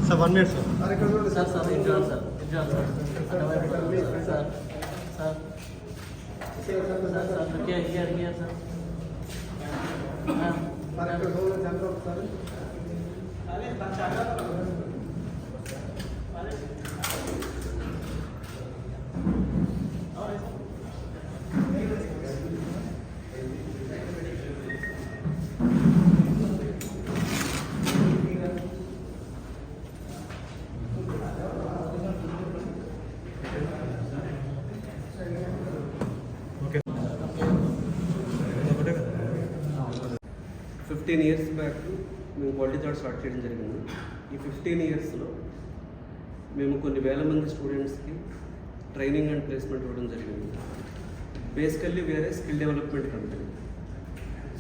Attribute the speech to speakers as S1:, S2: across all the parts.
S1: Sir 1 minute sir.
S2: Sir ఇంజాన్ sir sir here sir
S1: okay
S3: 15 years back మేము quality chart start చేయడం జరిగింది. ఈ 15 yearsలో మేము కొన్ని వేల మంది స్టూడెంట్స్కి ట్రైనింగ్ అండ్ ప్లేస్మెంట్ ఇవ్వడం జరిగింది. బేసికల్లీ వేరే స్కిల్ డెవలప్మెంట్ కంపెనీ.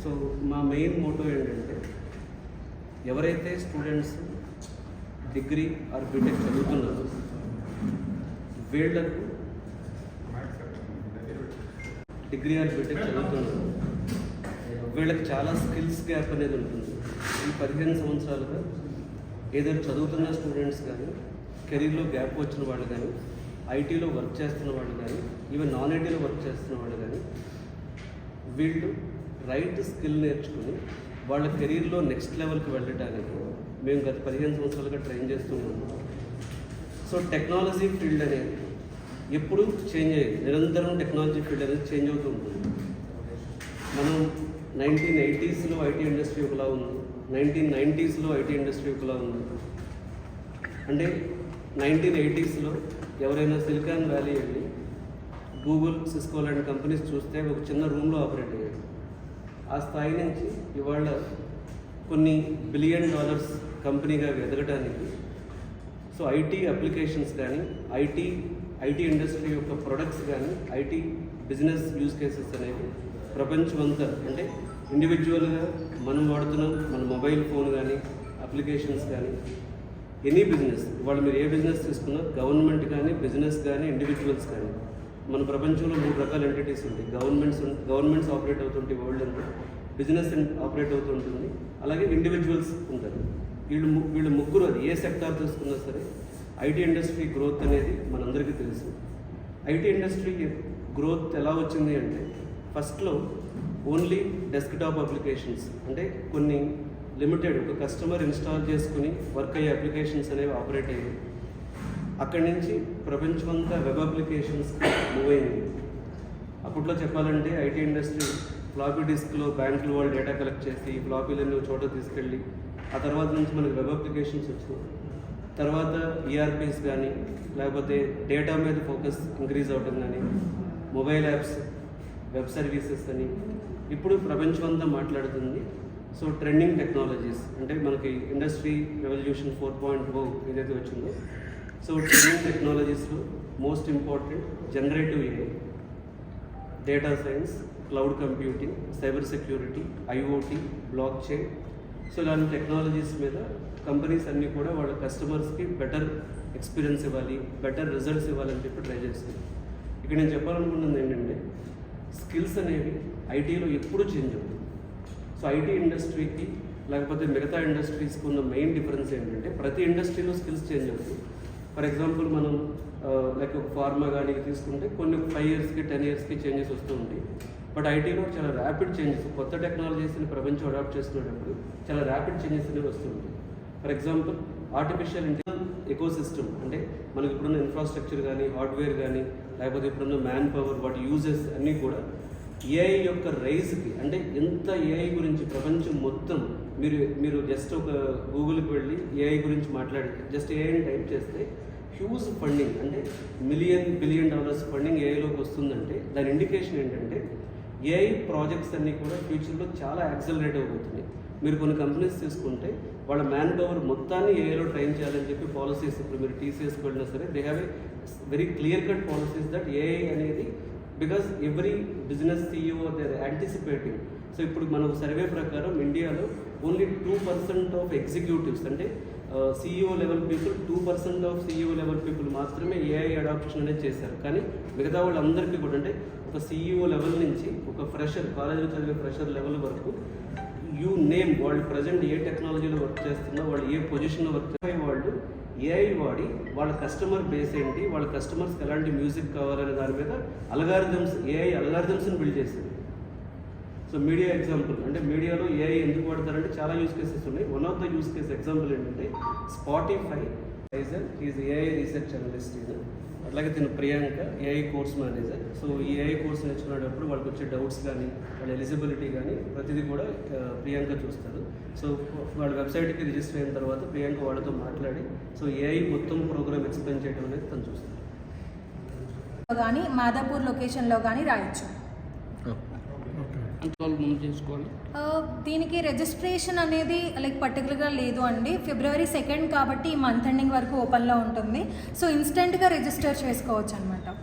S3: సో మా మెయిన్ మోటో ఏంటంటే ఎవరైతే స్టూడెంట్స్ డిగ్రీ ఆర్ బీటెక్ చదువుతున్నారో వీళ్లకు డిగ్రీ ఆర్ బీటెక్ చదువుతున్నారు వీళ్ళకి చాలా స్కిల్స్ గ్యాప్ అనేది ఉంటుంది. ఈ 15 సంవత్సరాలుగా ఏదైనా చదువుతున్న స్టూడెంట్స్ కానీ, కెరీర్లో గ్యాప్ వచ్చిన వాళ్ళు కానీ, ఐటీలో వర్క్ చేస్తున్న వాళ్ళు కానీ, ఈవెన్ నాన్ ఐటీలో వర్క్ చేస్తున్న వాళ్ళు కానీ, వీళ్ళు రైట్ స్కిల్ నేర్చుకుని వాళ్ళ కెరీర్లో నెక్స్ట్ లెవెల్కి వెళ్ళడానికి మేము గత 15 సంవత్సరాలుగా ట్రైన్ చేస్తున్నాము. సో టెక్నాలజీ ఫీల్డ్ అనేది ఎప్పుడు చేంజ్ అయ్యేది, నిరంతరం టెక్నాలజీ ఫీల్డ్ అనేది చేంజ్ అవుతూ ఉంటుంది. మనం 1980sలో ఐటీ ఇండస్ట్రీ ఒకలా ఉంది, 1990sలో ఐటీ ఇండస్ట్రీ ఒకలా ఉంది. అంటే 1980sలో ఎవరైనా సిలికాన్ వ్యాలీ వెళ్ళి గూగుల్, సిస్కో లాంటి కంపెనీస్ చూస్తే ఒక చిన్న రూమ్లో ఆపరేట్ అయ్యాడు. ఆ స్థాయి నుంచి ఇవాళ కొన్ని $1 బిలియన్ కంపెనీగా ఎదగటానికి సో ఐటీ అప్లికేషన్స్ కానీ, ఐటీ ఇండస్ట్రీ యొక్క ప్రొడక్ట్స్ కానీ, ఐటీ బిజినెస్ యూజ్ కేసెస్ అనేవి ప్రపంచమంతా అంటే ఇండివిజువల్గా మనం వాడుతున్నాం మన మొబైల్ ఫోన్ కానీ, అప్లికేషన్స్ కానీ, ఎనీ బిజినెస్ ఇవాళ మీరు ఏ బిజినెస్ తీసుకున్నా గవర్నమెంట్ కానీ, బిజినెస్ కానీ, ఇండివిజువల్స్ కానీ, మన ప్రపంచంలో 3 రకాల ఎంటిటీస్ ఉంటాయి. గవర్నమెంట్స్ ఆపరేట్ అవుతుంటాయి వరల్డ్ అంతా, బిజినెస్ ఆపరేట్ అవుతుంటుంది, అలాగే ఇండివిజువల్స్ ఉంటారు. వీళ్ళు ముగ్గురు అది ఏ సెక్టార్ తీసుకున్నా సరే ఐటీ ఇండస్ట్రీ గ్రోత్ అనేది మనందరికీ తెలుసు. ఐటీ ఇండస్ట్రీ గ్రోత్ ఎలా వచ్చింది అంటే ఫస్ట్లో ఓన్లీ డెస్క్టాప్ అప్లికేషన్స్ అంటే కొన్ని లిమిటెడ్ ఒక కస్టమర్ ఇన్స్టాల్ చేసుకుని వర్క్ అయ్యే అప్లికేషన్స్ అనేవి ఆపరేట్ అయ్యాయి. అక్కడి నుంచి ప్రపంచమంతా వెబ్ అప్లికేషన్స్కి మూవ్ అయింది. అప్పట్లో చెప్పాలంటే ఐటీ ఇండస్ట్రీ ఫ్లాపీ డిస్క్లో బ్యాంకుల వాళ్ళు డేటా కలెక్ట్ చేసి ఫ్లాపీలను చోట తీసుకెళ్ళి ఆ తర్వాత నుంచి మనకి వెబ్ అప్లికేషన్స్ వచ్చినాయి. తర్వాత ఈఆర్పీస్ కానీ లేకపోతే డేటా మీద ఫోకస్ ఇంక్రీజ్ అవ్వడం కానీ, మొబైల్ యాప్స్, వెబ్ సర్వీసెస్ అని ఇప్పుడు ప్రపంచం అంతా మాట్లాడుతుంది. సో ట్రెండింగ్ టెక్నాలజీస్ అంటే మనకి ఇండస్ట్రీ రెవల్యూషన్ 4.0 ఏదైతే వచ్చిందో, సో ట్రెండింగ్ టెక్నాలజీస్లో most important generative AI, data science, cloud computing, cyber security, IoT, blockchain. So ఇలాంటి టెక్నాలజీస్ మీద కంపెనీస్ అన్నీ కూడా వాళ్ళ కస్టమర్స్కి బెటర్ ఎక్స్పీరియన్స్ ఇవ్వాలి, బెటర్ రిజల్ట్స్ ఇవ్వాలని చెప్పి ట్రై చేస్తుంది. ఇక్కడ నేను చెప్పాలనుకున్నది ఏంటంటే స్కిల్స్ అనేవి ఐటీలో ఎప్పుడు చేంజ్ అవుతుంది. సో ఐటీ ఇండస్ట్రీకి లేకపోతే మిగతా ఇండస్ట్రీస్కి ఉన్న మెయిన్ డిఫరెన్స్ ఏంటంటే ప్రతి ఇండస్ట్రీలో స్కిల్స్ చేంజ్ అవుతుంది. ఫర్ ఎగ్జాంపుల్ మనం లైక్ ఒక ఫార్మా కానీ తీసుకుంటే కొన్ని 5 yearsకి 10 yearsకి చేంజెస్ వస్తూ ఉంటాయి. బట్ ఐటీలో చాలా ర్యాపిడ్ చేంజెస్, కొత్త టెక్నాలజీస్ని ప్రపంచం అడాప్ట్ చేస్తున్నప్పుడు చాలా ర్యాపిడ్ చేంజెస్ అనేవి వస్తూ ఉంటాయి. For example artificial intelligence ecosystem అంటే మనకి ఇప్పుడున్న ఇన్ఫ్రాస్ట్రక్చర్ కానీ, హార్డ్వేర్ కానీ, లేకపోతే ఇప్పుడున్న మ్యాన్ పవర్, వాటి యూజెస్ అన్నీ కూడా ఏఐ యొక్క రైజ్కి అంటే ఎంత ఏఐ గురించి ప్రపంచం మొత్తం మీరు జస్ట్ ఒక గూగుల్కి వెళ్ళి ఏఐ గురించి మాట్లాడి జస్ట్ ఏఐని టైప్ చేస్తే హ్యూజ్ ఫండింగ్ అంటే $1 బిలియన్ ఫండింగ్ ఏఐలోకి వస్తుందంటే దాని ఇండికేషన్ ఏంటంటే ఏఐ ప్రాజెక్ట్స్ అన్నీ కూడా ఫ్యూచర్లో చాలా యాక్సలరేట్ అవుతున్నాయి. మీరు కొన్ని కంపెనీస్ తీసుకుంటే వాళ్ళ మ్యాన్ పవర్ మొత్తాన్ని ఏఐలో ట్రైన్ చేయాలని చెప్పి పాలసీస్, ఇప్పుడు మీరు టీసీఎస్కి వెళ్ళినా సరే they have a very clear cut policies that AI అనేది because every business CEO they are anticipating. So ఇప్పుడు మన సర్వే ప్రకారం ఇండియాలో ఓన్లీ 2% ఆఫ్ ఎగ్జిక్యూటివ్స్ అంటే CEO level people 2% of CEO level people మాత్రమే ఏఐ అడాప్షన్ అనేది చేశారు. కానీ మిగతా వాళ్ళందరికీ కూడా అంటే ఒక CEO లెవెల్ నుంచి ఒక ఫ్రెషర్, కాలేజీలో చదివే ఫ్రెషర్ లెవెల్ వరకు యూ నేమ్ వాళ్ళు ప్రజెంట్ ఏ టెక్నాలజీలో వర్క్ చేస్తున్నా, వాళ్ళు ఏ పొజిషన్లో వర్క్ చేస్తున్నా, వాళ్ళు ఏఐ వాడి వాళ్ళ కస్టమర్ బేస్ ఏంటి, వాళ్ళ కస్టమర్స్కి ఎలాంటి మ్యూజిక్ కావాలనే దాని మీద అల్గారిథమ్స్, ఏఐ అల్గారిథమ్స్ని బిల్డ్ చేసింది. సో మీడియా ఎగ్జాంపుల్ అంటే మీడియాలో ఏఐ ఎందుకు వాడతారంటే చాలా యూస్ కేసెస్ ఉన్నాయి. One of the use case example ఏంటంటే Spotify is AI research analyst. అట్లాగే తిన Priyanka AI course manager. So ఈ ఏఐ కోర్స్ నేర్చుకునేటప్పుడు వాళ్ళకి వచ్చే డౌట్స్ కానీ వాళ్ళ ఎలిజిబిలిటీ కానీ ప్రతిదీ కూడా ప్రియాంక చూస్తారు. సో వాళ్ళ వెబ్సైట్కి రిజిస్టర్ అయిన తర్వాత ప్రియాంక వాళ్ళతో మాట్లాడి సో ఏఐ మొత్తం ప్రోగ్రామ్ ఎక్స్ప్లెయిన్ చేయడం అనేది తను చూస్తారు.
S4: కానీ మాదాపూర్ లొకేషన్లో కానీ రాయొచ్చు.
S2: చేసుకోవాలి.
S4: దీనికి రిజిస్ట్రేషన్ అనేది లైక్ పర్టికులర్గా లేదు అండి. February 2 కాబట్టి ఈ మంత్ ఎండింగ్ వరకు ఓపెన్లో ఉంటుంది. సో ఇన్స్టెంట్గా రిజిస్టర్ చేసుకోవచ్చు అనమాట.